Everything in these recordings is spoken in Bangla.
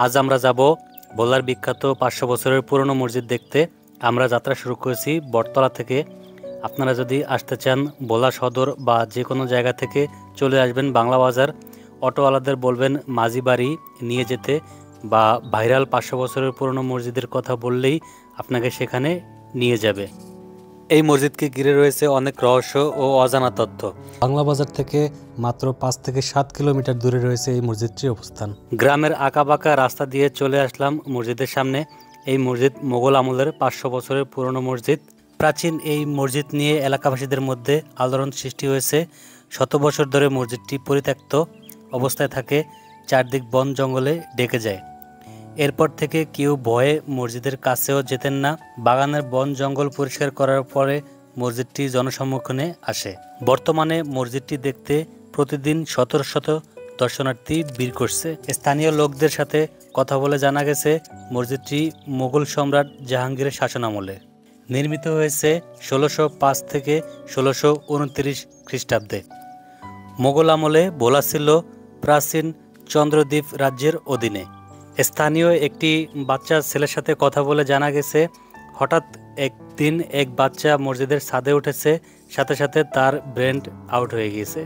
আজ আমরা যাব ভোলার বিখ্যাত 500 বছরের পুরনো মসজিদ দেখতে। আমরা যাত্রা শুরু করেছি বটতলা থেকে। আপনারা যদি আসতে চান ভোলা সদর বা যে কোনো জায়গা থেকে চলে আসবেন বাংলা বাজার, অটোওয়ালাদের বলবেন মাঝি বাড়ি নিয়ে যেতে, বা ভাইরাল 500 বছরের পুরনো মসজিদের কথা বললেই আপনাকে সেখানে নিয়ে যাবে। এই মসজিদকে ঘিরে রয়েছে অনেক রহস্য ও অজানা তথ্য। বাংলা বাজার থেকে মাত্র 5 থেকে 7 কিলোমিটার দূরে রয়েছে এই মসজিদটির অবস্থান। গ্রামের আঁকাবাঁকা রাস্তা দিয়ে চলে আসলাম মসজিদের সামনে। এই মসজিদ মোগল আমলের 500 বছরের পুরনো মসজিদ। প্রাচীন এই মসজিদ নিয়ে এলাকাবাসীদের মধ্যে আলোড়ন সৃষ্টি হয়েছে। শত বছর ধরে মসজিদটি পরিত্যক্ত অবস্থায় থাকে, চারদিক বন জঙ্গলে ডেকে যায়। এরপর থেকে কেউ ভয়ে মসজিদের কাছেও যেতেন না। বাগানের বন জঙ্গল পরিষ্কার করার পরে মসজিদটি জনসম্মুখে আসে। বর্তমানে মসজিদটি দেখতে প্রতিদিন শত শত দর্শনার্থী ভিড় করছে। স্থানীয় লোকদের সাথে কথা বলে জানা গেছে মসজিদটি মোগল সম্রাট জাহাঙ্গীরের শাসনামলে নির্মিত হয়েছে 1605 থেকে 1629 খ্রিস্টাব্দে। মোগল আমলে ভোলা ছিল প্রাচীন চন্দ্রদ্বীপ রাজ্যের অধীনে। স্থানীয় একটি বাচ্চা ছেলের সাথে কথা বলে জানা গেছে হঠাৎ একদিন এক বাচ্চা মসজিদের ছাদে উঠেছে, সাথে সাথে তার ব্রেন আউট হয়ে গিয়েছে।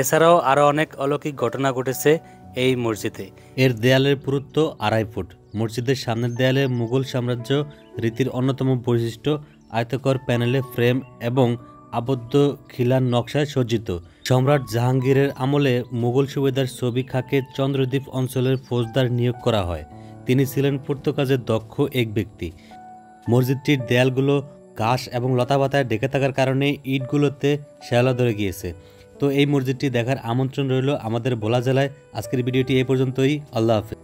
এছাড়াও আরও অনেক অলৌকিক ঘটনা ঘটেছে এই মসজিদে। এর দেয়ালের পুরুত্ব 2.5 ফুট। মসজিদের সামনের দেয়ালে মুঘল সাম্রাজ্য রীতির অন্যতম বৈশিষ্ট্য আয়তাকার প্যানেলে ফ্রেম এবং আবদ্ধ খিলান নকশায় সজ্জিত। সম্রাট জাহাঙ্গীরের আমলে মুঘল সুবেদার ছবি খাকে চন্দ্রদ্বীপ অঞ্চলের ফৌজদার নিয়োগ করা হয়। তিনি ছিলেন পূর্তকাজে দক্ষ এক ব্যক্তি। মসজিদটির দেয়ালগুলো ঘাস এবং লতাপাতায় ঢেকে থাকার কারণে ইটগুলোতে শ্যাওলা ধরে গিয়েছে। তো এই মসজিদটি দেখার আমন্ত্রণ রইল আমাদের ভোলা জেলায়। আজকের ভিডিওটি এই পর্যন্তই। আল্লাহ হাফেজ।